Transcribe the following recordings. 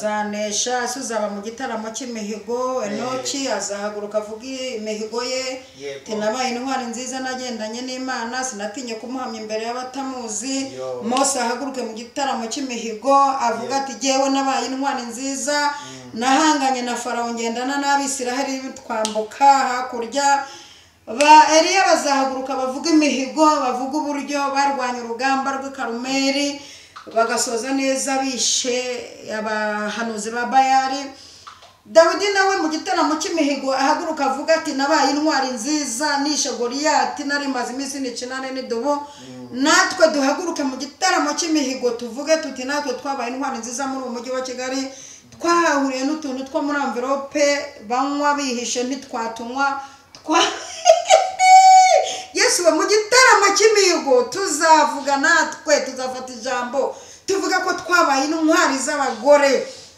zanesha suzaba mu gitaramo cy'imihigo Enoki azahaguruka avuga imihigo ye tinabaye intwari nziza nagendanye n'Imana sinatinye kumuhamya imbere y'abatamuzi Mose ahaguruke mu gitaramo cy'imihigo avuga ati jewe nabaye intwari nziza nahanganye na Farawo ngendana n'Abisiraheli twambuka hakurya ba Eliya bazahaguruka bavuga imihigo bavuga uburyo barwanya urugamba rw'Ikarumeli bagasoza neza bishe abahanuzi ba Bayali. Dawidi nawe mu gitaramo cy'imihigo ahaguruka avuga ati nabaye intwari nziza nishe Goliyati nari maze iminsi n'icinane n'idubu natwe duhaguruke mu gitaramo cy'imihigo tuvuge tuti natwe twabaye intwari nziza muri umujyi wa Kigali twahahuriye n'utuntu two muri envelope banywa bihishe ntitwatunywa Yesu mu gitaramo cy'imihigo tuzavuga natwe tuzafata ijambo tuvuga ko twabaye intwari z'abagore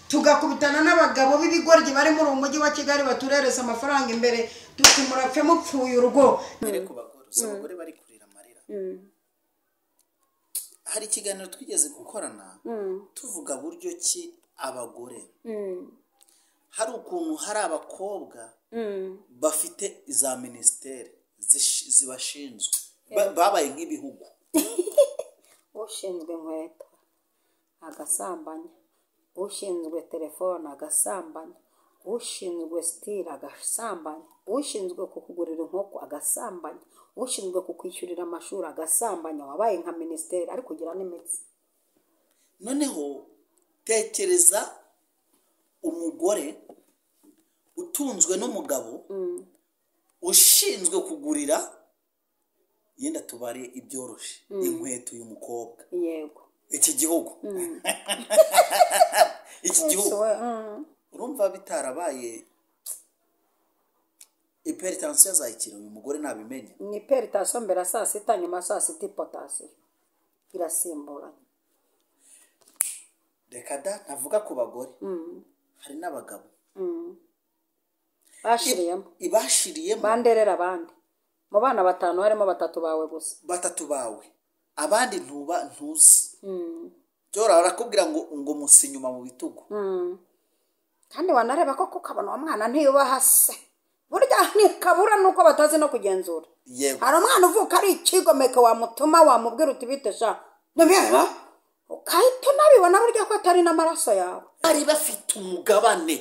tugakubitana n'abagabo b'ibigoryi bari muri umujyi wa Kigali baturereza amafaranga imbere tutimurapfe mupfuye urugo mbere ku bagore abagore bari kurira amarira hari ikiganiro twigeze gukorana tuvuga buryo ki abagore hari ukuntu hari abakobwa bafite za ministeri zibashinzwe babaye nk'ibihugu ushinzwe inkweto agasambanya ushinzwe telefone agasambanya ushinzwe style agasambanya ushinzwe kukugurira inkoko agasambanya ushinzwe kukwishyurira amashuri agasambanya wabaye nka ministeri ari kugira n'imitsi noneho tekereza umugore utunzwe n'umugabo ushinzwe kugurira yenda tubare ibyoroshe inkweto y'umukobwa yego iki gihugu iki gihugu urumva bitarabaye hypertension zayikira uyu mugore nabimenye ni hypertension mbere saa sita nyuma saa sita potassium irasimbura reka da navuga ku bagore hari n'abagabo ibashiriyemo banderera abandi mu bana batanu harimo batatu bawe gusa batatu bawe abandi ntuzi byora barakubwira ngo musi nyuma mu bitugu kandi wanareba ko kukabona wa mwana ntiyubaha se burya ntikabura nuko batazi no kugenzura hari umwana uvuka ari ikigomeke wamutuma wamubwira uti bitesha nabera ukahita nabibona burya ko atari n'amaraso yawe bari bafite umugabane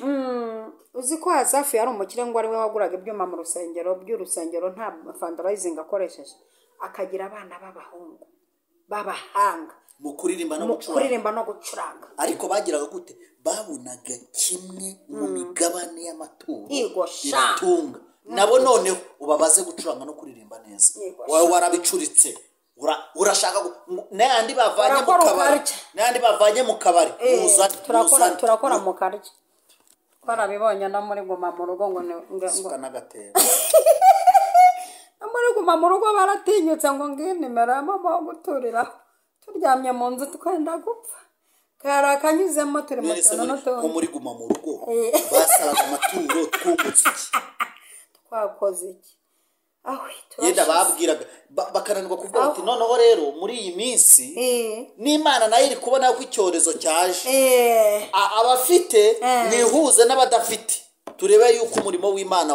uzi ko Asafu yari umukire ngo ari we waguraga ibyuma mu rusengero by'urusengero nta fundraising akoresheje akagira abana b'abahungu babahanga mu kuririmba no gucuranga ariko bagiraga gute babonaga kimwe mu migabane y'amaturo iratunga nabo noneho ubabaze gucuranga no kuririmba neza wawe warabicuritse urashaka n'andi bavanye mu kabari turakora mu karya twarabibonye no muri guma mu rugo ngo n'agatebo no muri guma mu rugo baratinyutse ngo ngiye nimero ya mama wo guturiraho turyamye mu nzu twenda gupfa kari akanyuzemo turi mu tuntu n'utundi muri guma mu rugo basaraga amaturo twungutse iki twakoze iki yenda babwiraga bakananirwa kuvuga ati noneho rero muri iyi minsi n'Imana nayo iri kubona ko icyorezo cyaje abafite nihuze n'abadafite turebe yuko umurimo w'Imana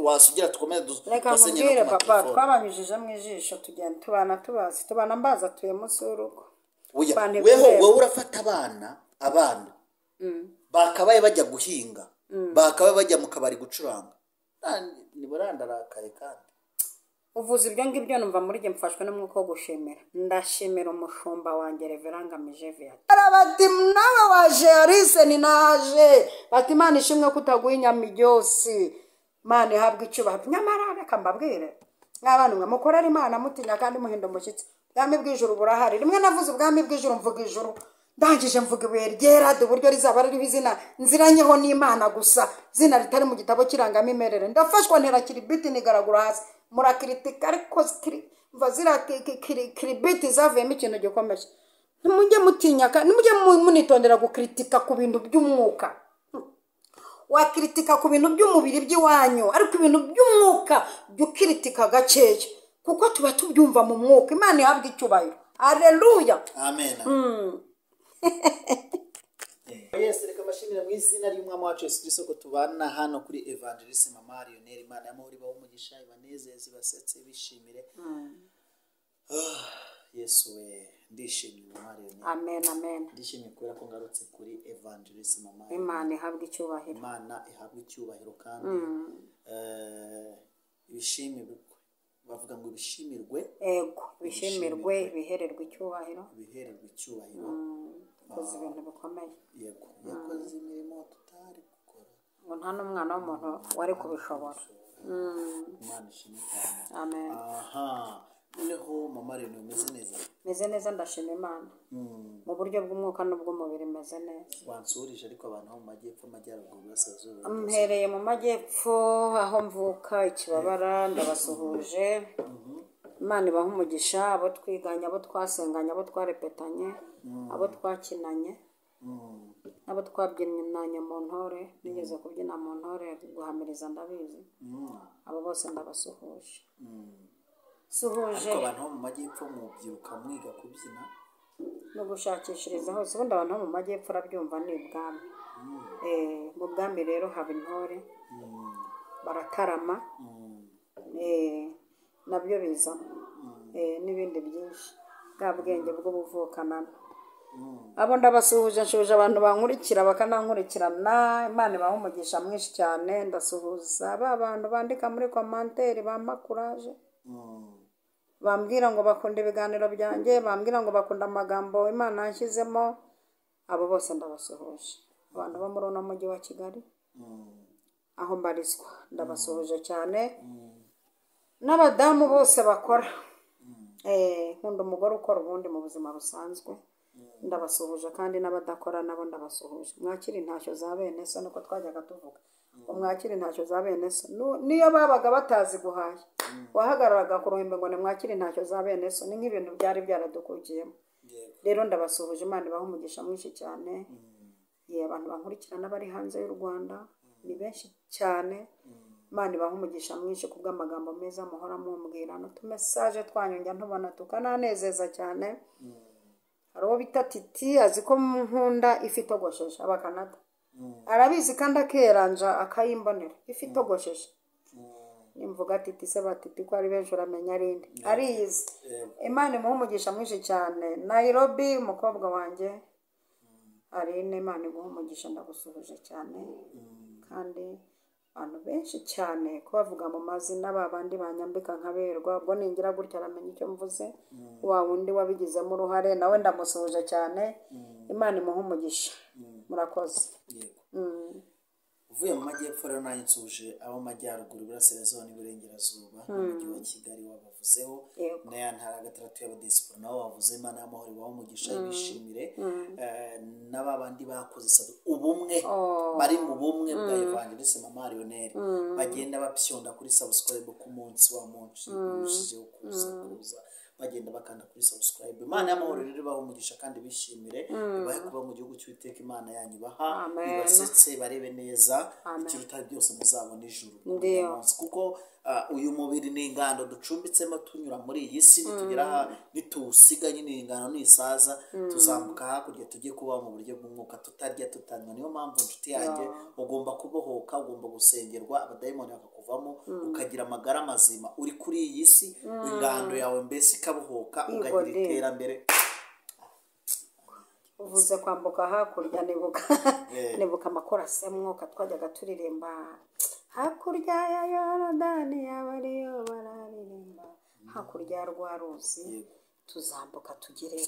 wasugira tukomeze dusenye no papa twabanyujije mu ijisho tugenda tubana mbaza tuye munsi y'urugo weho urafata abana bakabaye bajya guhinga bakabaye bajya mu kabari gucuranga ni burandarakaye kandi uvuze ibyo ngibyo numva muri gihe mfashwe n'umwuka wo gushimira ndashimira umushumba wanjye Reverend Mijeviya bati nawe waje Alice ni naje bati Imana ishimwe kutaguha inyama byose Imana ihabwa icyubahiro nyamara reka mbabwire nk'abantu mwe mukorera Imana mutinya kandi muhinda umushyitsi ubwami bw'ijuru burahari rimwe navuze ubwami bw'ijuru mvuga ijuru ndangije mvuga ibuye ryera uburyo rizaba ririho izina nziranyeho n'Imana gusa zina ritari mu gitabo kirangamimerere ndafashwa ntera kiribiti nigaragura hasi murakiritika ariko mvazira kiribiti zavuyemo ikintu gikomeye nimujye mutinya nimujye munitondera gukritika ku bintu by'umwuka wakritika ku bintu by'umubiri by'iwanyu ariko ibintu by'umwuka byukritika gakeya kuko tuba tubyumva mu mwuka Imana ihabwa icyubahiro haleluya amen Yesu reka bashimira mu izina ry'umwami wacu Yesu Kristo ko tubana hano kuri Evangeliste Mama Lionel. Imana y'amahoro ibaho umugisha, ibanezeze, ibasetse, bishimire. Yesu we ndishimye Mama Lionel. Amen, amen. Ndishimye kubera ko ngarutse kuri Evangeliste Mama. Imana ihabwa icyubahiro. Imana ihabwa icyubahiro kandi ibishimirwe. Bavuga ngo bishimirwe. Ego, bishimirwe, bihererwe icyubahiro. Bihererwe icyubahiro. Koze ibintu bikomeye. Yego, yakoze imirimo tutari gukora. Ngo nta n'umwana w'umuntu wari kubishobora. Imana ishimwe cyane. Amen. Aha. Noneho Mama Lionel umeze neza? Meze neza ndashima Imana. Mu buryo bw'umwuka n'ubw'umubiri meze neza. Wansurije ariko abantu bo mu majyepfo, amajyaruguru, burasirazuba. Mpereye mu majyepfo aho mvuka Ikibabara, ndabasuhuje. Imana ibaha umugisha, abo twiganye, abo twasenganye, abo twarepetanye, abo twakinanye, abo twabyinanye mu ntore, nigeze kubyina mu ntore guhamiriza ndabizi. Abo bose ndabasuhuje. Suhuje ariko abantu bo mu majyepfo mubyiruka mwiga kubyina no gushakishiriza hose. Ubundi abantu bo mu majyepfo arabyumva ni ibwami. Mu bwami rero haba intore, baratarama, nabyo bizamo, n'ibindi byinshi, bwa bwenge bw'ubuvukanano. Abo ndabasuhuje, nshuje abantu bankurikira bakanankurikirana. Imana ibaha umugisha mwinshi cyane. Ndasuhuza ba bantu bandika muri komanteri bampa kuraje, bambwira ngo bakunda ibiganiro byanjye, bambwira ngo bakunda amagambo Imana yanshyizemo. Abo bose ndabasuhuje. Abantu bo muri uno mujyi wa Kigali aho mbarizwa ndabasuhuje cyane. N'abadamu bose bakora, nkunda umugore ukora ubundi mu buzima busanzwe, ndabasuhuje. Kandi n'abadakora nabo ndabasuhuje. Mwakire intashyo za bene so, nuko twajyaga tuvuga umwakire intashyo za bene so. Niyo babaga batazi guhaha, wahagararaga ku ruhimbi ngo nimwakire intashyo za bene so. Ni nk'ibintu byari byaradukukiyemo. Rero ndabasuhuje. Imana ibaha umugisha mwinshi cyane. Abantu bankurikirana bari hanze y'u Rwanda ni benshi cyane. Imana ibaha umugisha mwinshi kubw'amagambo meza muhora mumbwira, n'utumesaje twanyu njya ntubona tukananezeza cyane. Hari uwo bita Titi, azi ko nkunda ifi itogosheje, Abakanada. Arabizi kandi akeranja akayimbonera ifi itogosheje. Nimvuga Titi se batiti ko ari benshi uramenya arinde ariyizi. Imana imuha umugisha mwinshi cyane. Nairobi umukobwa wanjye Arine, Imana imuha umugisha, ndagusuhuje cyane. Kandi abantu benshi cyane ko bavuga mu mazina babandi banyambika nkaberwa, ubwo ningira gutya aramenya icyo mvuze. Wa wundi wabigizemo uruhare nawe ndamusuhuje cyane. Imana imuha umugisha. Murakoze. Uvuye mu majyepfo rero nanjye nsuje abo majyaruguru, burasirazuba n'iburengerazuba, n'umujyi wa Kigali wabavuzeho, n'aya ntara gatandatu y'abadisipora nabo bavuze. Imana y'amahoro ibaho umugisha, ibishimire. N'ababandi bakoze ubumwe, bari mu bumwe bwa Evangeliste Mama Lionel, bagenda bapyonda kuri subscribe ku munsi wa munsi urushijeho kuza bagenda bakanda kuri subscribe. Imana y'amahoro rero ibaho umugisha kandi bishimire. Ibahe kuba mu gihugu cy'Uwiteka Imana yanyu baha, ibasetse barebe neza, ikiruta byose muzabona ijuru. Kuko uyu mubiri ni ingando ducumbitsemo tunyura muri iyi si, nitugera nitusiga nyine ingano nisaza tuzambuka hakurya tujye kuba mu buryo bw'umwuka, tutarya tutanywa. Niyo mpamvu inshuti yanjye ugomba kubohoka, ugomba gusengerwa, abadayimoni bakakuvamo, ukagira amagara mazima uri kuri iyi si. Ingando yawe mbese ikabohoka, ukagira iterambere. Uvuze kwambuka hakurya, nibuka amakorasi y'umwuka twajyaga turirimba. Hakurya ya Yorodani abariyo bararirimba, hakurya ya rwa ruzi tuzambuka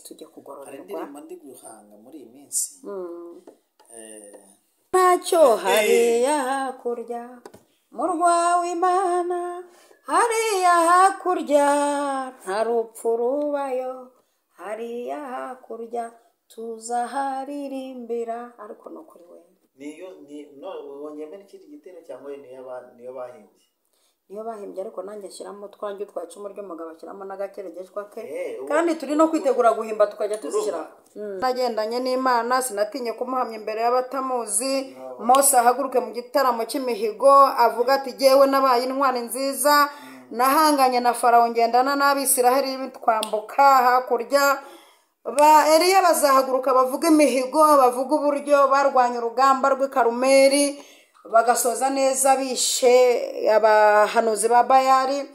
tujye kugororerwa. Hari indirimbo ndi guhanga muri iyi minsi. Ntacyo hariya hakurya murwa w'Imana, hariya hakurya nta rupfu rubayo, hariya hakurya tuzaharirimbira. Ariko no kuri we wongeyemo n'ikindi gitero cyangwa niyo bahimbye? Niyo bahimbye, ariko nanjye shyiramo twanjye twa icumu ry'umugabo, ashyiramo n'agakeregeshwa ke. Kandi turi no kwitegura guhimba tukajya tuzishyira. Nagendanye n'Imana, sinatinye kumuhamya imbere y'abatamuzi. Mose ahaguruke mu gitaramo cy'imihigo avuga ati jyewe nabaye intwari nziza, nahanganye na Farawo ngendana n'Abisiraheli twambuka hakurya. ba Eliya bazahaguruka bavuga imihigo, bavuga uburyo barwanya urugamba rw'i Karumeli bagasoza neza bishe abahanuzi ba Bayali.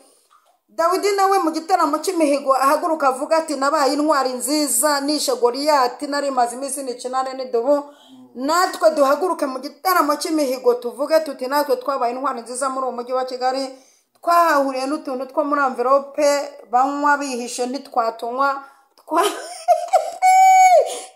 Dawidi nawe mu gitaramo cy'imihigo ahaguruka avuga ati nabaye intwari nziza nishe Goliyati nari maze iminsi nicinane n'idubu. Natwe duhaguruke mu gitaramo cy'imihigo tuvuge tuti natwe twabaye intwari nziza muri uwo mujyi wa Kigali, twahahuriye n'utuntu two muri envelope banywa bihishe ntitwatunywa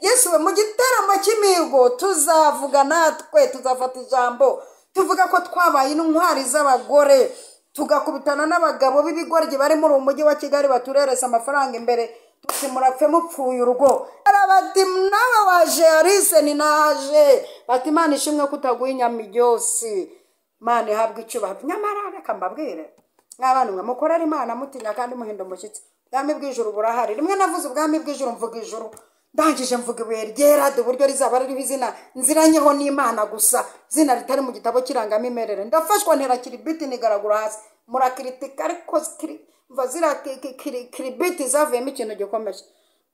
Yesu we mu gitaramo cy'imihigo tuzavuga natwe tuzafata ijambo tuvuga ko twabaye intwari z'abagore, tugakubitana n'abagabo b'ibigoryi bari muri uwo mujyi wa Kigali batureresa amafaranga imbere tuti murapfe mupfuye urugo. Bati nawe waje Alice ni naje, bati Imana ishimwe kutaguha inyama ryose, Imana ihabwa icyubahiro. Nyamara reka mbabwire n'abantu mwe mukorera Imana mutinya kandi muhinda umushyitsi. Ubwami bw'ijuru burahari. Rimwe navuze ubwami bw'ijuru mvuga ijuru, ndangije mvuga ibuye ryera uburyo rizaba ririho izina nziranyeho n'Imana gusa, izina ritari mu gitabo kirangamimerere. Ndafashwa ntera kiribiti nigaragura hasi murakiritika ariko mvazira kiribiti zavuyemo ikintu gikomeye.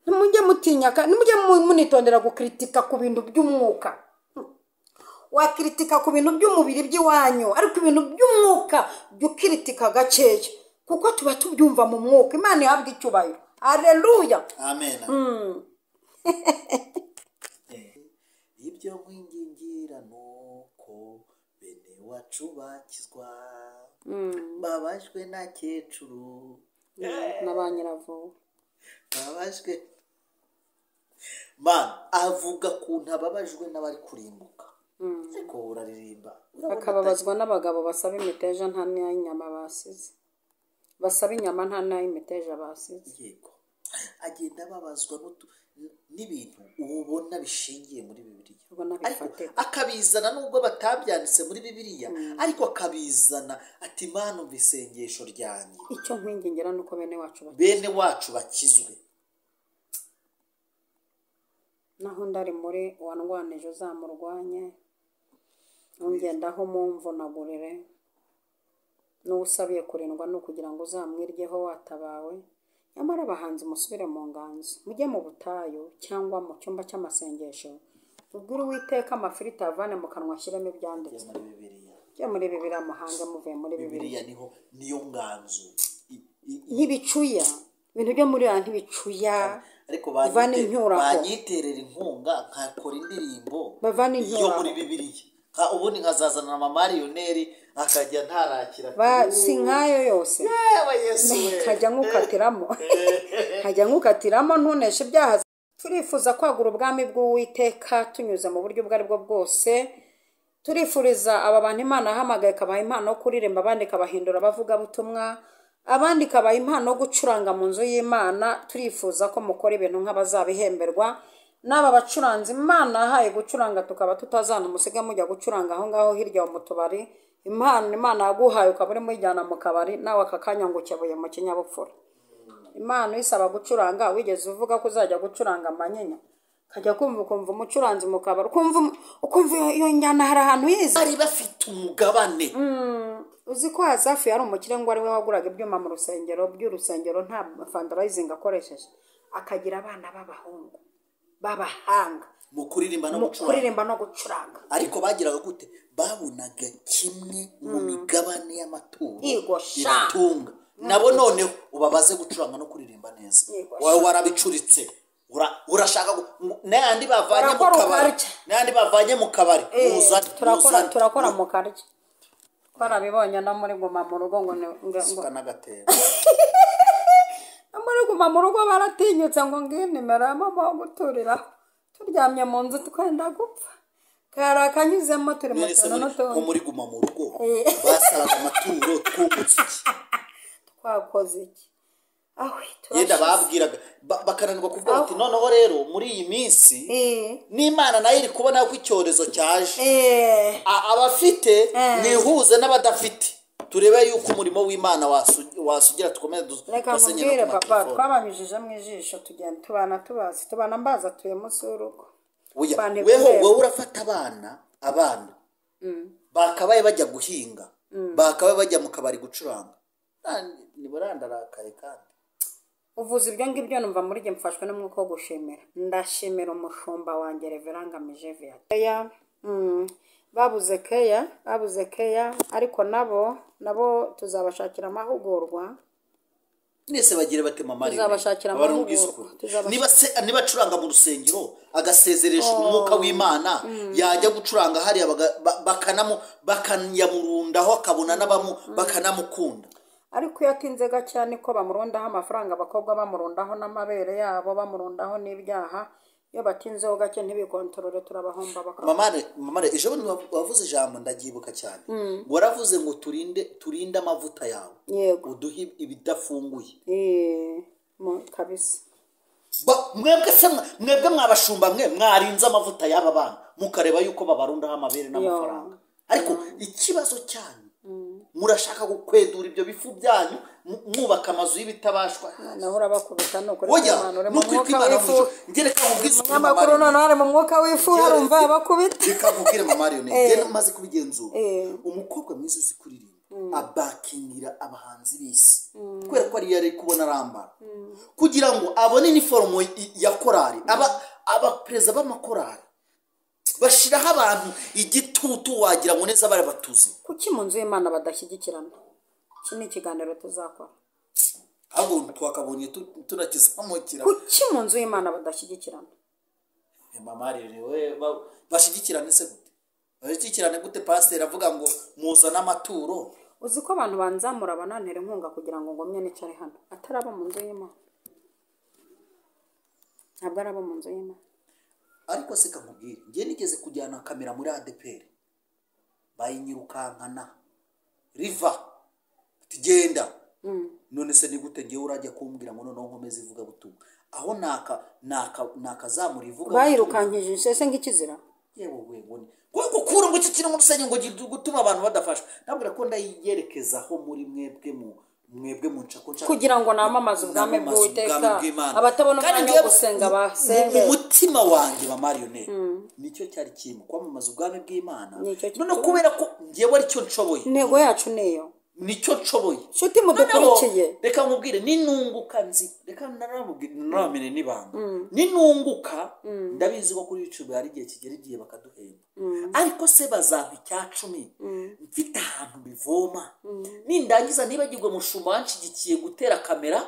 Nimujye mutinya nimujye munitondera gukritika ku bintu by'umwuka. Wakritika ku bintu by'umubiri by'iwanyu, ariko ibintu by'umwuka byukritika gakeya kuko tuba tubyumva mu mwuka. Imana ihabwa icyubahiro. Haleluya. Amen. Ibyo mwingingira nuko bene wacu bakizwa, babajwe na kecuru na ba nyiravubu, babajwe. Man avuga kuntu ababajwe n'abari kurimbuka, ariko uraririmba bakababazwa n'abagabo basaba imiteja nta n'inyama basize, basaba inyama nta n'imiteja basize. Yego, agenda babazwa n'ibintu ubona bishingiye muri Bibiliya, akabizana nubwo batabyanditse muri Bibiliya, ariko akabizana ati Mana umva isengesho ryanjye, icyo nkwingingira nuko bene wacu bakizwe. Naho ndari muri wandwanije uzamurwanye, ungendaho mumvunagurire, n'usabiye kurindwa no kugira ngo uzamwiryeho watabawe. Nyamara abahanzi musubire mu nganzo, mujye mu butayu cyangwa mu cyumba cy'amasengesho, ubwire Uwiteka amafiriti avane mu kanwa ashyiremo ibyanditswe muri Bibiliya. Muhange muvuye muri Bibiliya, niyo nganzo ntibicuya ibintu byo muri ya ntibicuya. Ariko banyiterera inkunga nkakora indirimbo yo muri Bibiliya, ubundi nkazazana na mariyoneri akajya ntarakira si nkayo yose kajya nkukatiramo ntuneshe ibyaha. Turifuza kwagura ubwami bw'Uwiteka tunyuze mu buryo ubwo ari bwo bwose. Turifuriza aba bantu Imana yahamagaye ikabaha impano yo kuririmba, abandi ikabahindura abavugabutumwa, abandi ikabaha impano yo gucuranga mu nzu y'Imana. Turifuza ko mukora ibintu nk'abazabihemberwa. N'aba bacuranzi Imana yahaye gucuranga tukaba tutazana umusiga mujya gucuranga aho ngaho hirya mu tubari. Imana yaguhaye ukaba uri mujyana mu kabari, nawe aka kanya ngo ukebuye mu kinyabupfura. Imana isaba gucuranga, wigeze uvuga ko uzajya gucuranga amanyinya, kajya kumva umucuranzi mu kabari ukumva iyo njyana hari ahantu yize. Bari bafite umugabane. Uzi ko Hazafi yari umukire ngo ari we waguraga ibyuma mu rusengero by'urusengero nta fundraising akoresheje, akagira abana b'abahungu b'abahanga mu kuririmba no gucuranga. Ariko bagiraga gute? Babonaga kimwe mu migabane y'amaturo itunga. Nabo noneho ubabaze gucuranga no kuririmba neza, wowe warabicuritse, urashaka n'andi bavanye mu kabari turakora mu karya. Twarabibonye no muri Guma mu Rugo ngo n'agatera muri Guma mu Rugo baratinyutse ngo ngiye nimero ya mama wo guturiraho, turyamye mu nzu twenda gupfa, karakanyuzemo turi mu tuntu n'utundi. Muri Guma mu Rugo basaraga amaturo twungutse iki? Twakoze iki? Yenda babwiraga bakananirwa kuvuga ati noneho rero muri iyi minsi n'Imana nayo iri kubona ko icyorezo cyaje, abafite nihuze n'abadafite, turebe yuko umurimo w'Imana wasugira. Tukomeze dusenyera papa, twabanyujije mu ijisho tugenda tubana mbaza tuye munsi y'urugo. Weho urafata abana bakabaye bajya guhinga, bakabaye bajya mu kabari gucuranga, ni burandarakaye kandi uvuze ibyo ngibyo numva muri njye mfashwe n'umwuka wo gushimira. Ndashimira umushumba wanjye Reverend Ngamije Viateur. babuze keya ariko nabo tuzabashakira amahugurwa. Nese bagire bate mama rero Tuzabashakira amahugurwa. niba acuranga mu rusengero agasezeresha umwuka w'Imana yajya gucuranga hariya bakanyamurundaho akabona n'abamu bakanamukunda. Ariko iyo atinze cyane ko bamurundaho amafaranga, abakobwa bamurundaho n'amabere yabo, bamurundaho n'ibyaha. Iyo batinzeho gake ntibikontorore turabahomba Mama ejo bundi wavuze ijambo ndagyibuka cyane. Waravuze ngo turinde amavuta yawe. Yego. Uduhe ibidafunguye. Kabisa. Mwebwe mwabashumba mwarinze amavuta y'aba bana mukareba yuko babarundaho amabere n'amafaranga. Ariko ikibazo cyanyu murashaka gukwedura ibyo bifu byanyu mwubaka amazu y'ibitabashwa. Naho urabakubita nuko ngereka ubwiza amakuru none ari mu mwuka w'ifu harumva abakubita. Reka nkubwire mama Marion ngene maze kubigenzura. Umukobwa mwiza uzi kuririmba abakingira abahanzi bisi kubera ko ari yari kubona arambara kugira ngo abone iniformo ya korali. aba perezida b'amakorali bashiraho abantu igitutu wagira ngo neza bare batuze. Kuki mu nzu y'Imana badashyigikirana? Iki ni ikiganiro tuzakora. Ahubwo twakabonye tunakizamukira. Kuki mu nzu y'Imana badashyigikirana? Mama rero we bashigikirane se gute? Bashigikirane gute? Pastor avuga ngo muzana amaturo. Uzi ko abantu banzamura banantera inkunga kugira ngo ngomye nicare hano ataraba mu nzu y'Imana. Ntabwo araba mu nzu y'Imana. Ariko se kamubwire ngiye nigeze kujyana kamera muri ADPR bayinyirukankana riva tugenda none se ni gute ngiye urajya kumbwira ngo noneho nkomeze ivuga butumwa aho nakazamura ivuga bayirukankije sese ngikizira yewe webone ko gukura ngo kikiri mu rusenye ngo gutuma abantu badafasha. Nabwira ko ndayiyerekezaho muri mwebwe munshako kugira ngo namamaze ubwami bw'Uwiteka abatabona umwanya wo gusenga basenge. Umutima wanjye wa Marion nicyo cyari kirimo kwamamaza ubwami bw'Imana. None kubera ko ngiye ari cyo nshoboye. Intego yacu niyo nicyo nshoboye. Shuti mudukurikiye reka nkubwire ninunguka nzi reka naramene nibanga ninunguka ndabizi ko kuri YouTube hari igihe kigera igihe bakaduhemba. Ariko se bazampa icyacumi mfite ahantu bivoma nindangiza nibagirwe mushumba wanshigikiye gutera kamera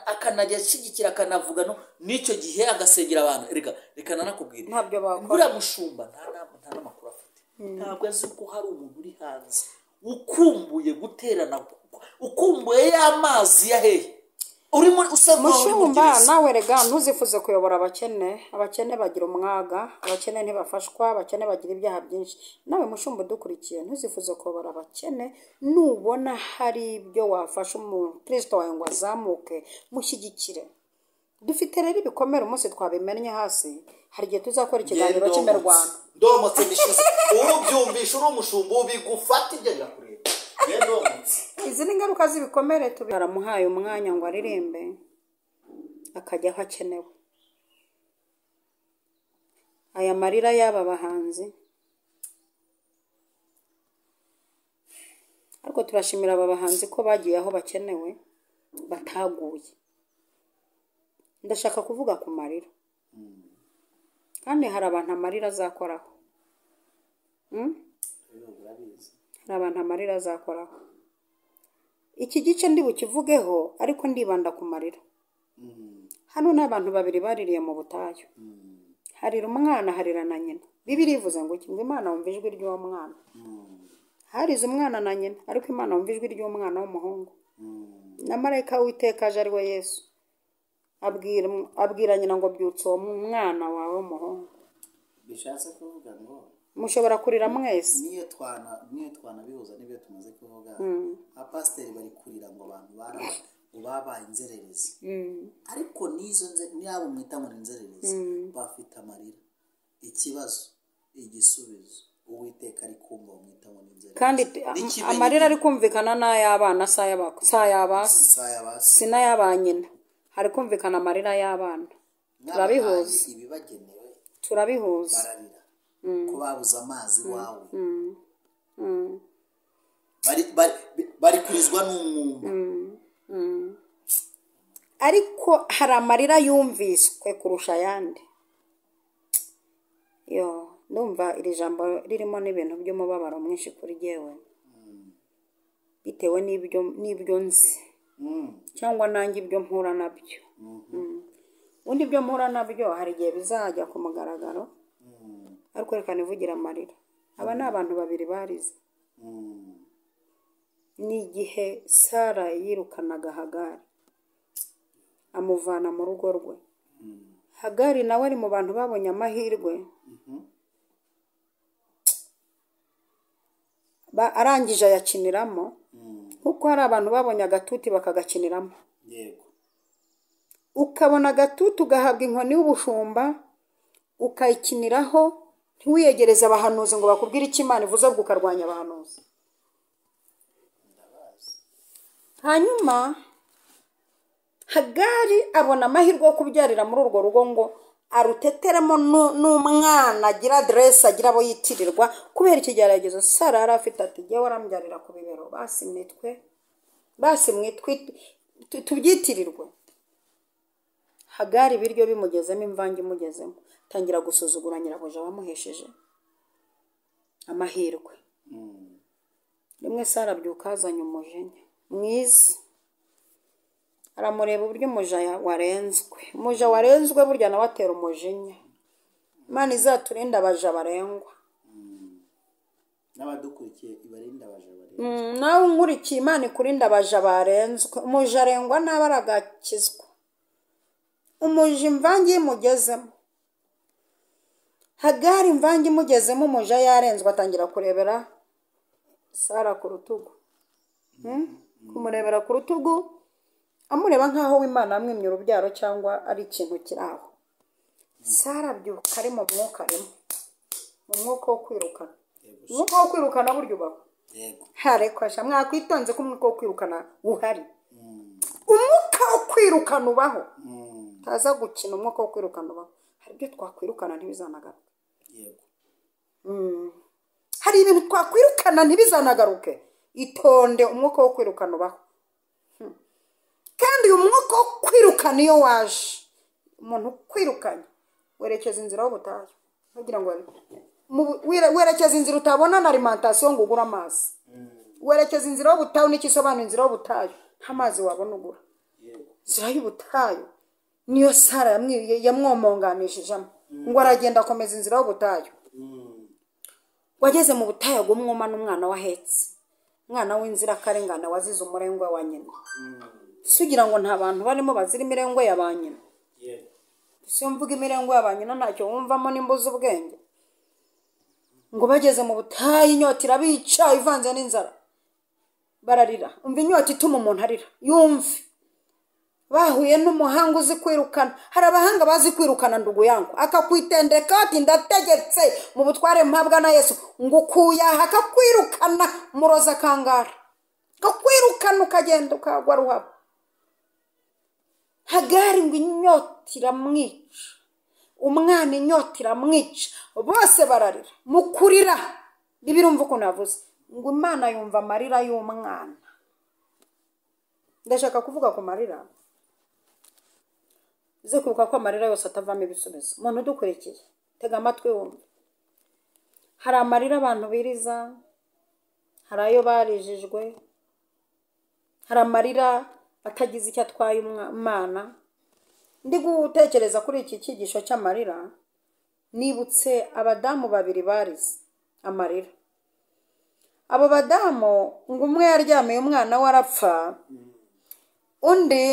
akanajya ashigikira akanavuga no nicyo gihe agasengera abantu. Reka nanakubwira ntabyo bakora. Buriya mushumba nta n'amakuru afite. Ntabwo azi ko hari umuntu uri hanze ukumbuye guterana ukumbuye y'amazi ya hehe uri muri usaba mushumba nawe rega ntuzifuze kuyobora abakene bagira umwaga, abakene ntibafashwa, abakene bagira ibyaha byinshi. Nawe mushumba dukurikiye ntuzifuze kuyobora abakene. Nubona hari ibyo wafasha umukristo wawe ngo azamuke mushyigikire. Dufite rero ibikomere umunsi twabimennye hasi hari igihe tuzakora ikiganiro cy'imirwano. Ndomotse nishize ubyumvisha uri umushumba ubigufata ibyo birakureba. Izi ni ingaruka z'ibikomere baramuhaye umwanya ngo aririmbe akajya aho akenewe. Aya marira y'aba bahanzi ariko turashimira aba bahanzi ko bagiye aho bakenewe bataguye. Ndashaka kuvuga ku marira kandi hari abantu amarira azakoraho. Hari abantu amarira azakoraho. Iki gice ndi bukivugeho ariko ndibanda ku marira. Hano n'abantu babiri baririye mu butayu. Harira umwana harira na nyina. Bibiliya ivuze ngo ngo Imana yumva ijwi ry'uwo mwana. Harize umwana na nyina ariko Imana yumva ijwi ry'umwana w'umuhungu. Na marayika w'Uwiteka aje ari we Yesu abwira nyina ngo byutse uwo mwana wawe w'umuhungu. Bishatse kuvuga ngo mushobora kurira mwese. Niyo twana bihuza n'ibyo tumaze kuvuga. Abapasiteri bari kurira ngo abantu babaye inzererezi. Ariko nizo n'abo mwita ngo inzererezi bafite amarira. Ikibazo igisubizo Uwiteka ari kumva mwita ngo inzererezi. Kandi amarira ari kumvikana n'ay'abana si n'ay'abanyina. Hari kumvikana amarira y'abana. Turabihuza. Ibibagenewe. Turabihuza. Bararira. Ko babuze amazi wawe. Bari kurizwa n'umwumba. ariko hari amarira yumviswe kurusha ayandi. Ndumva iri jambo ririmo n'ibintu by'umubabaro mwinshi kuri jyewe, bitewe n'ibyo nzi cyangwa nanjye ibyo mpura nabyo. Ubundi ibyo mpura nabyo hari igihe bizajya ku mugaragaro, ariko reka nivugira amarira. Aba ni abantu babiri barize. Ni igihe Sara yirukanaga Hagari amuvana mu rugo rwe. Hagari nawe ari mu bantu babonye amahirwe, arangije ayakiniramo, kuko hari abantu babonye agatuti bakagakiniramo. Ukabona agatuti ugahabwa inkoni y'ubushumba ukayikiniraho, ntiwiyegereze abahanuzi ngo bakubwire icyo Imana ivuze, ahubwo ukarwanya abahanuzi. Hanyuma Hagari abona amahirwe yo kubyarira muri urwo rugo ngo aruteteremo n'umwana agira aderesi, agira abo yitirirwa kubera ikigeragezo Sara yari afite. Ati jyewe warambyarira ku bibero, basi mwitwe tubyitirirwe. Hagari ibiryo bimugezemo, imvange imugezemo, tangira gusuzugura nyirabuja wamuhesheje amahirwe. Rimwe Sara abyuka azanye umujinya mwiza, aramureba uburyo umuja warenzwe burya nawe atera umujinya. Imana izaturinde abaja barengwa. n'abadukurikiye ibarinde abaja barengwa. Nawe unkurikiye Imana ikurinde abaja barenzwe. Umuja arengwa nabi aragakizwa. Umuja imvange imugezemo, Hagari imvange imugezemo, umuja yarenzwe atangira kurebera Sara ku rutugu. Kumurebera ku rutugu, amureba nk'aho Imana amwimye urubyaro cyangwa ari ikintu kiri aho. Sara abyuka ari mu mwuka arimo, mu mwuka wo kwirukana. Umwuka wo kwirukana burya ubaho. Harekwasha mwakwitonze ko umwuka wo kwirukana uhari. Umwuka wo kwirukana ubaho. Taza gukina umwuka wo kwirukana ubaho. Hari ibyo twakwirukana ntibizanagaruke. Hari ibintu twakwirukana ntibizanagaruke. Itonde, umwuka wo kwirukana ubaho. Kandi uyu mwuka wo kwirukana iyo waje, umuntu kwirukanye werekeza inzira y'ubutayu. Kugira ngo werekeza inzira utabona na alimentation ngo ugura amazi. Werekeza inzira y'ubutayu n'ikisobanura inzira y'ubutayu, nta mazi wabona ugura. Inzira y'ubutayu niyo Sara yamwomonganishijemo ngo aragenda akomeza inzira y'ubutayu. Wageze mu butayu gumwoma n'umwana wahetse, umwana w'inzira karengana wazize umurengwe wa nyina. Sugira ngo nta bantu barimo bazira imirengwe ya ba nyina. Siyo mvuga imirengwe ya ba nyina ntacyo wumvamo n'imbuza ubwenge. Ngo bageze mu butayu inyota irabica ivanze n'inzara, bararira. Umva inyota ituma umuntu arira, yumve. Bahuye n'umuhanga uzi kwirukana. Hari abahanga bazi kwirukana ndugu yangu, akakwitendeka ati ndategetse mu butware mpabwa na Yesu ngo kuyaha, akakwirukana muroza kangara, akakwirukana ukagenda ukagwa ruhabo. Hagari ngo inyota iramwica, umwana inyota iramwica, bose bararira. Mukurira bibirumva uko navuze ngo Imana yumva amarira y'umwana. Ndashaka kuvuga ku marira, uze kwibuka ko amarira yose atavamo ibisubizo. Umuntu udukurikiye tega amatwi wumve. Hari amarira abantu biriza, hari ayo barijijwe, hari amarira atagize icyo atwaye umwana. Ndi gutekereza kuri iki cyigisho cy'amarira, nibutse abadamu babiri barize amarira. Abo badamu ngo umwe yaryamiye umwana we arapfa, undi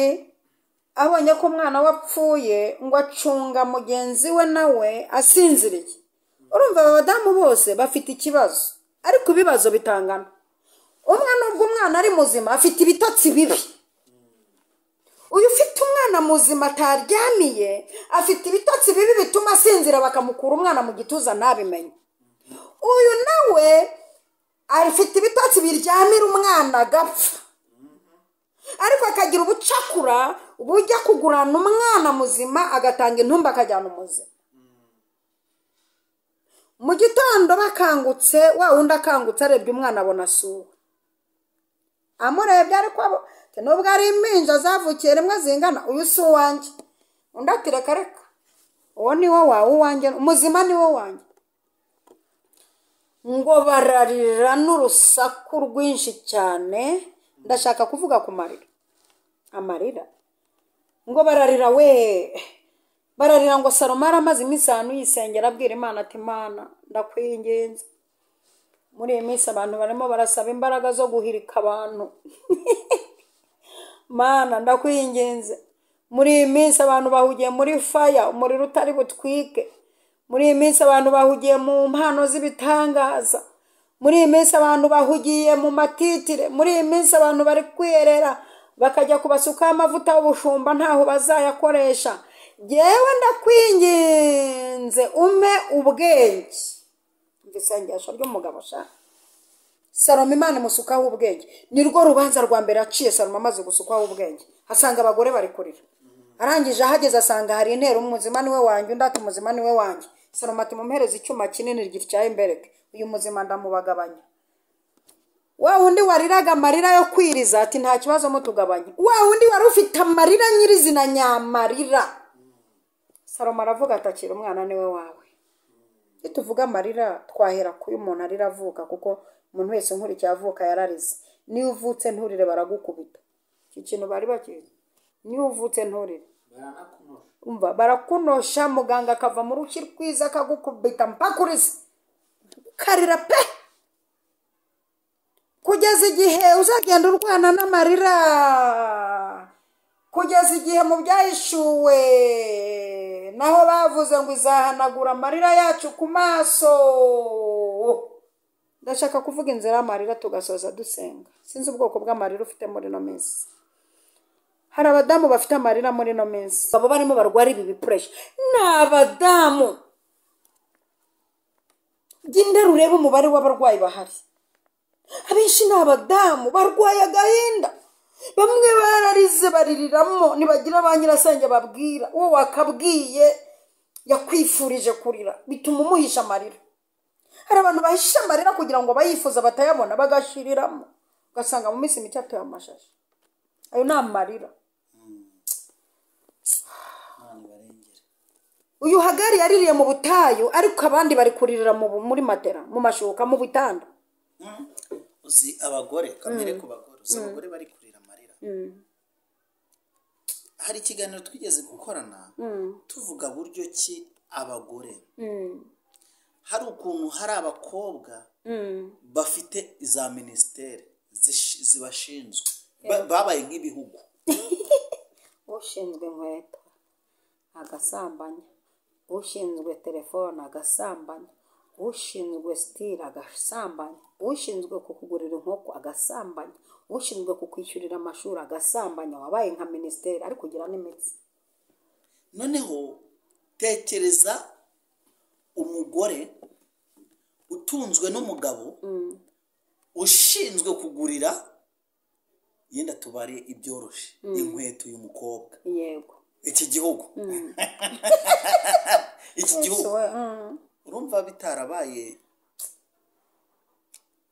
abonye ko umwana wapfuye ngo acunga mugenzi we nawe asinziriye. Urumva aba badamu bose bafite ikibazo, ariko ibibazo bitangana. Umwe nubwo umwana ari muzima afite ibitotsi bibi. Uyu ufite umwana muzima ataryamiye afite ibitotsi bibi bituma asinzira bakamukura umwana mu gituza ntabimenye. Uyu nawe afite ibitotsi biryamira umwana agapfa, ariko akagira ubucakura bujya kugurana umwana muzima agatanga intumba akajyana umuzima. Mu gitondo bakangutse, wa wundi akangutse arebye umwana abona asuwe. Amurebye ariko nubwo ari impinja zavukiye rimwe zingana uyu si uwanjye undi ati reka reka uwo ni wo wawe uwanjye umuzima ni wo wanjye ngo bararira n'urusaku rwinshi cyane ndashaka kuvuga ku marira amarira ngo bararira bararira ngo Salomo aramaze iminsi ahantu yisengera abwira Imana ati Imana ndakwinginze muri iyi minsi abantu barimo barasaba imbaraga zo guhirika abantu Mana ndakwinginze muri iyi minsi abantu bahugiye muri faya umuriro utari butwike muri iyi minsi abantu bahugiye mu mpano z'ibitangaza muri iyi minsi abantu bahugiye mu matitire muri iyi minsi abantu bari kwiyerera bakajya kubasukaho amavuta y'ubushumba ntaho bazayakoresha yewe ndakwinginze ume ubwenge isengesho ry'umugabo shaka Salomo Imana imusukaho ubwenge nirwo rubanza rwa mbere aciye Salomo amaze gusukaho ubwenge asanga abagore bari kurira arangije ahageze asanga hari intero umuzima niwe wanjye undi ati umuzima niwe wanjye Salomo ati mumuhereze icyuma kinini gityaye imbereke uyu muzima ndamubagabanya wa wundi wariraga amarira yo kwiriza ati nta kibazo mutugabanye wa wundi wari ufite amarira nyirizina nyamarira Salomo aravuga atakira umwana niwe wawe tuvuga amarira twahera kuyu umuntu arira avuka kuko umuntu wese nkurikiye avuka yararize niyo uvutse nturire baragukubita iki kintu bari bakizi niyo uvutse nturire umva barakunosha muganga akava mu ruki rwiza akagukubita mpaka urize karira pe kugeza igihe uzagenda urwana n'amarira kugeza igihe mu byahishuwe naho bavuze ngo izahanagura amarira yacu ku maso ndashaka kuvuga inzira y'amarira tugasoza dusenga sinzi ubwoko bw'amarira ufite muri no minsi hari abadamu bafite amarira muri no minsi baba barimo barwara ibi bipuresha ni abadamu genda urebe umubare w'abarwayi bahari abenshi ni abadamu barwaye agahinda bamwe bararize baririramo nibagira ba nyirasenge babwira uwo wakabwiye yakwifurije kurira bituma umuhisha amarira hari abantu bahisha amarira kugira ngo bayifuza batayabona bagashiriramo ugasanga mu minsi mike atuye amashashi ayo ni amarira uyu Hagari yaririye mu butayu ariko abandi bari kuririra muri matera mu mashuka mu bitanda uzi abagore kamere ku bagore uzi abagore bari kurira amarira hari ikiganiro twigeze gukorana tuvuga buryo ki abagore hari ukuntu hari abakobwa bafite za minisiteri zibashinzwe babaye nk'ibihugu ushinzwe inkweto agasambanya ushinzwe telefone agasambanya ushinzwe stile agasambanya ushinzwe kukugurira inkoko agasambanya ushinzwe kukwishyurira amashuri agasambanya wabaye nka minisiteri ari kugira n'imitsi noneho tekereza umugore utunzwe n'umugabo ushinzwe kugurira yenda tubare ibyoroshye inkweto y'umukobwa yego iki gihugu iki gihugu urumva bitarabaye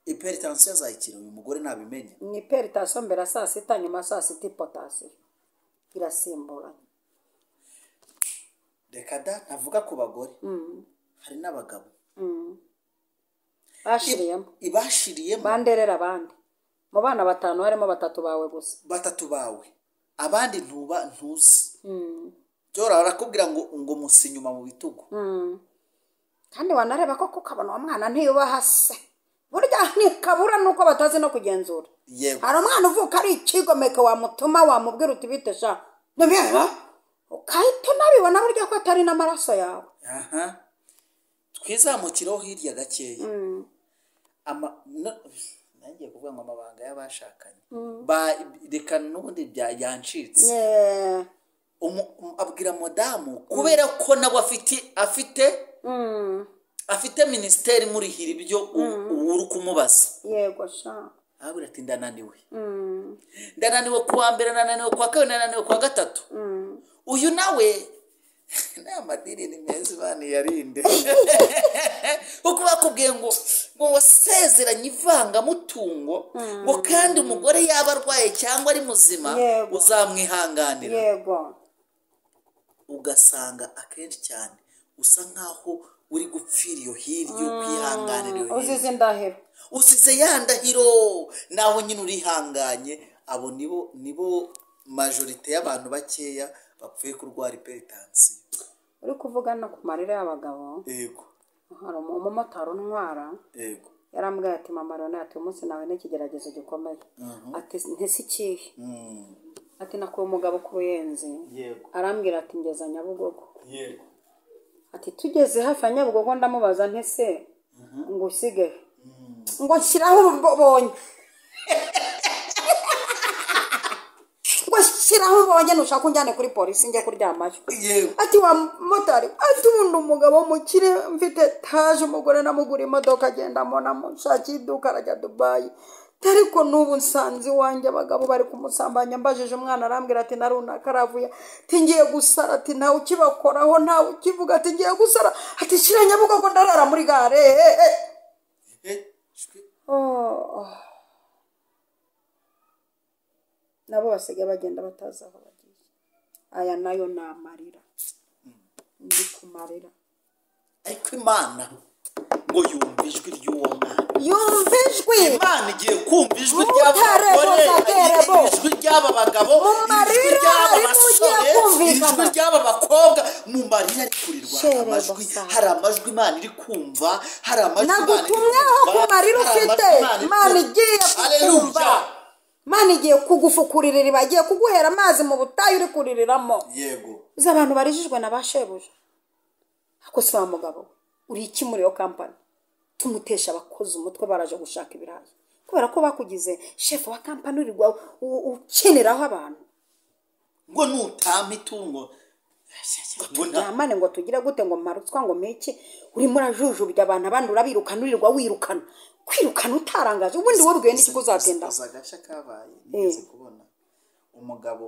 hypertension yazayikira uyu mugore nabimenye ni hypertension mbere saa sita nyuma saa sita potassium irasimburanye reka da ntavuga ku bagore hari n'abagabo bashiriyemo banderera abandi mu bana 5 harimo 3 bawe gusa 3 bawe abandi ntuzi byora barakubwira ngo musi nyuma mu bitugu kandi wanareba ko ukabona umwana ntiyubaha se burya ntikabura nuko batazi no kugenzura hari umwana uvuka ari ikigomeke wamutuma wamubwira uti bitesha nabera ukahita nabibona burya ko atari n'amaraso yawe twizamukireho hirya gakeya nangiye kuvuga ngo amabanga y'abashakanye reka n'ubundi byancitse abwira mudamu kubera ko nawe afite minisiteri murihira ibyo uri kumubaza yego sha abwira ati ndananiwe kuwa mbere ndananiwe kuwa kabiri ndananiwe kuwa gatatu uyu nawe n'amadini ni meza bani yarinde kuko bakubwiye ngo ngo wasezeranye ivangamutungo ngo kandi umugore yaba arwaye cyangwa ari muzima uzamwihanganira. Yego. Ugasanga akenshi cyane usa nkaho uri gupfira iyo hirya yo kwihanganira iyo uzize indahiro, usize ya ndahiro naho nyine urihanganye. Abo nibo majorite y'abantu bakeya bapfuye kurwara hypertension. uri kuvuga no ku marira y'abagabo. Yego. hari umumotari untwara. Yego. yarambwiye ati mama Rona ati umunsi nawe n'ikigeragezo gikomeye. ati ntese ikihe. ati nakuye umugabo ku Ruyenzi. Yego. arambwira ati ngeza Nyabugogo. Yego. ati tugeze hafi ya Nyabugogo ndamubaza ntese ngo usige ngo nshyiraho ubonye ngo nshyiraho ubonye nushaka unjyane kuri polisi njye kuryamayo. ati wa motari ati ubundi umugabo mukire mfite taje umugore namugura imodoka agendamo namushakira iduka arajya Dubai. ariko n'ubu nsanze iwanjye abagabo bari kumusambanya. mbajije umwana arambwira ati na runaka aravuye ati ngiye gusara ati ntawe ukibakoraho ntawe ukivuga ati ngiye gusara ati shyira Nyabugogo ndarara muri gare. nabo basigaye bagenda batazi aho bagiye. aya nayo ni amarira ndi kumarira. ariko Imana ngo yumva ijwi ry'uwo mwana. yumva ijwi. Imana igiye kumva ijwi ry'abagore, ijwi ry'aba bagabo, ijwi ry'aba basore, ijwi ry'aba bakobwa. mu marira ari kurirwa amajwi. hari amajwi Imana iri kumva, hari amajwi Imana iri nagutumweho ku marira ufite. Imana igiye kukumva. Imana igiye kugufukurira iriba, igiye kuguhera amazi mu butayu uri kuririramo. Yego. uzi abantu barijijwe na bashebuja. ako si wa mugabo uri iki muri iyo kampani tumutesha abakozi umutwe baraje gushaka ibirayi kubera ko bakugize chef wa kampani urirwa ukeneraho abantu ngo nutama itungo ngo ndamane ngo tugire gute ngo marutswa ngo meke uri murajujubya abantu abandi urabirukana urirwa wirukana kwirukana utarangaje ubundi wowe ugenda iki kuzatenda agasha kabaye nigeze kubona umugabo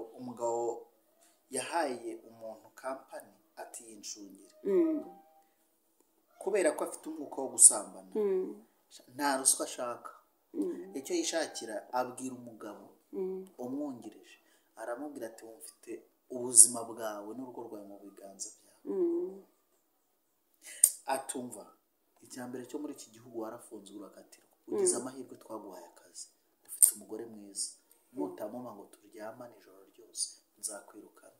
yahaye umuntu kampani ati yinshungire kubera ko afite umwuka wo gusambana nta ruswa ashaka icyo yishakira abwira umugabo umwungirije aramubwira ati mfite ubuzima bwawe n'urugo rwawe mu biganza byawe atumva icyambere cyo muri iki gihugu warafunzwe urakatirwa ugize amahirwe twaguhaye akazi ufite umugore mwiza nutamuma ngo turyamane ijoro ryose nzakwirukana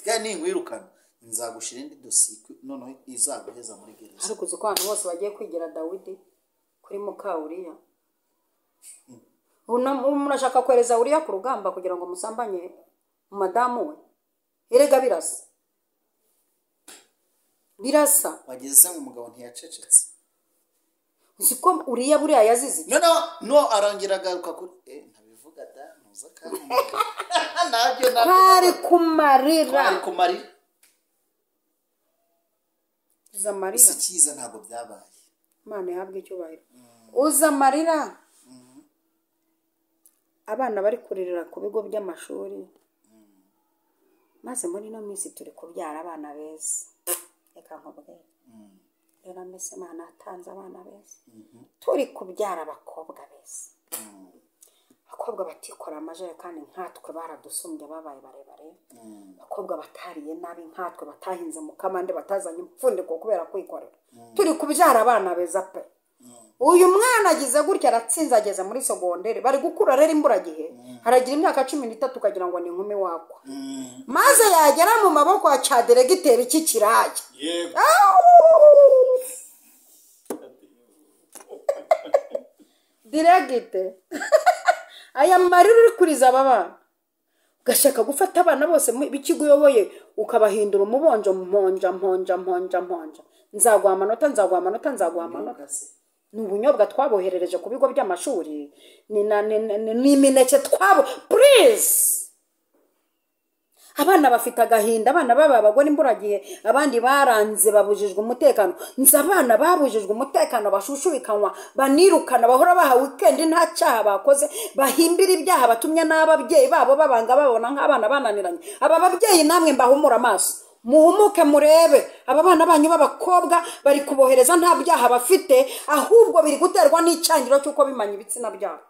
kandi ninkwirukana nzagushira indi dosiye noneho izaguheza muri gereza. ariko uzi ko abantu bose bagiye kwigira Dawidi kuri Mukawuriya. Murashaka kwereza Uriya ku rugamba kugira ngo musambanye madamu we. Erega birasa wageze ngo umugabo ntiyacecetse. uzi ko Uriya buriya yazize no arongera agaruka kuri ntabivuga da ntuza kandi nabyo bari kumarira uza amarira si cyiza ntabwo byabaye. Imana yahabwe icyubahiro. uza amarira abana bari kuririra ku bigo by'amashuri maze muri no minsi turi kubyara abana beza. reka nkubwire rero mbese Imana atanze abana beza turi kubyara abakobwa beza abakobwa batikora amajerekani nkatwe baradusumbye babaye barebare abakobwa batariye nabi nkatwe batahinze mu kamande batazanye impfundiko kubera kwikorera turi kubyara abana beza pe. uyu mwana agize gutya aratsinze ageze muri segonderi bari gukura rero imburagihe haragira imyaka 13 ukagira ngo ni inkumi wakwa maze yagera mu maboko ya cadiregiteri iki kiraya diregite aya marira uri kuriza aba bana ugashaka gufata abana bose b'ikigo uyoboye ukabahindura umubonjo mponja nzaguha amanota ni ubunyobwa twaboherereje ku bigo by'amashuri ni imineke twabo please. abana bafite agahinda abana baba abagore imburagihe abandi baranze babujijwe umutekano nza abana babujijwe umutekano bashushubikanywa banirukana bahora baha weekend nta cyaha bakoze bahimbira ibyaha batumye n'ababyeyi babo babanga babona nk'abana bananiranye aba babyeyi namwe mbahumura amaso muhumuke murebe aba bana banyu b'abakobwa bari kubohereza nta byaha bafite, ahubwo biri guterwa n'icyangiro cy'uko bimanye ibitsina byabo.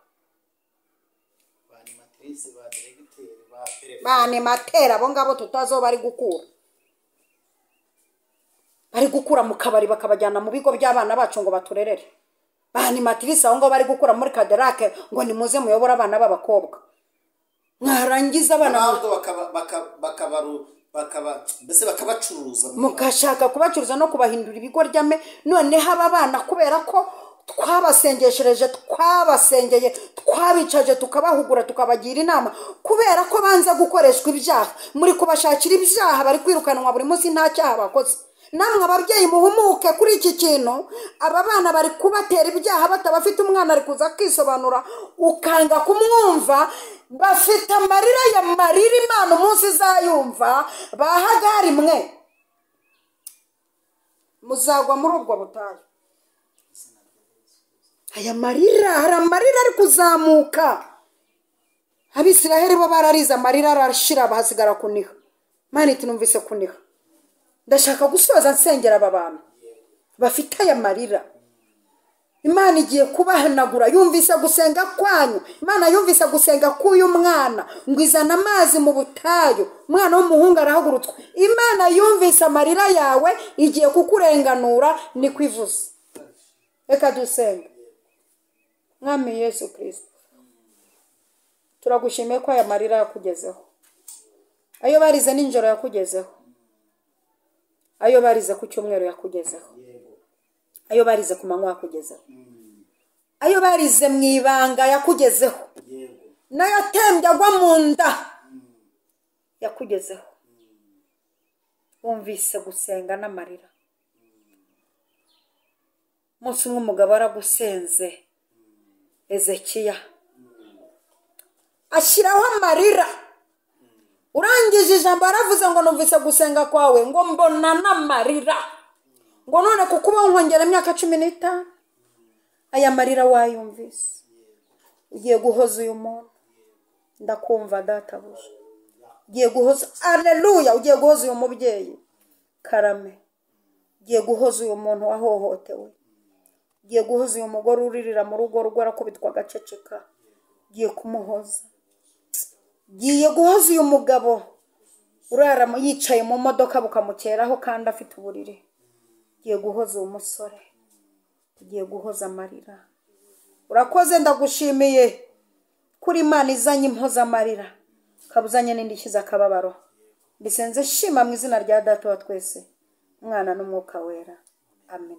Banimatera abo ngabo tutazo bari gukura mu kabari bakabajyana mu bigo by'abana bacu ngo baturerere. Banimatirisi abo ngabo bari gukura muri Kaderake ngo nimuze muyobora abana b'abakobwa. Mwarangiza abana mbese bakabacuruza, mugashaka kubacuruza no kubahindura ibigo ryame. Noneho aba bana kubera ko twabasengeshereje, twabasengeye, twabicaje, tukabahugura, tukabagira inama, kubera ko banza gukoreshwa ibyaha, muri kubashakira ibyaha, bari kwirukanwa buri munsi nta cyaha bakoze. Namwe ababyeyi muhumuke kuri iki kintu. Aba bana bari kubatera ibyaha batabafite, umwana ari kuza akisobanura ukanga kumwumva, bafite amarira ya marira Imana umunsi izayumva. Bahagari mwe muzagwa muri ubwo butayu. Aya marira, hari amarira ari kuzamuka. Abisiraheli bo barariza amarira arashira bahasigara kuniha. Mana iti numvise kuniha. Ndashaka gusoza nsengera aba bantu bafite aya marira. Imana igiye kubahanagura, yumvise gusenga kwanyu. Imana yumvise gusenga k'uyu mwana ngo izana amazi mu butayu, umwana w'umuhungu arahagurutswa. Imana yumvise amarira yawe, igiye kukurenganura, ni kwivuza. Reka dusenga. Mwami Yesu Kristo, turagushimiye ko aya marira yakugezeho, ayo barize ninjoro yakugezeho, ayo barize ku cyumweru yakugezeho, ayo barize ku manywa yakugezeho, ayo barize mu ibanga yakugezeho, nayo atembye agwa mu nda yakugezeho. Wumvise gusenga n'amarira. Umunsi umwe umugabo aragusenze, Ezekiya ashyiraho amarira. Urangije ijambo aravuze ngo numvise gusenga kwawe, ngo mbona n'amarira, ngo none kuko uba nkongera imyaka 15. Aya marira wayumvise, ugiye guhoza uyu muntu. Ndakumva databuja, ugiye guhoza. Haleluya. Ugiye guhoza uyu mubyeyi Karame, ugiye guhoza uyu muntu wahohotewe, ugiye guhoza uyu mugore uririra mu rugo rwe arakubitwa agaceceka, ugiye kumuhoza. Ugiye guhoza uyu mugabo urara yicaye mu modoka bukamukeraho kandi afite uburiri. Ugiye guhoza uyu musore, ugiye guhoza amarira. Urakoze, ndagushimiye kuri Imana izanye impoza amarira, kabuzanye n'indishyi z'akababaro. Bisenze shima mu izina rya Data wa twese, Mwana n'Umwuka Wera. Amen.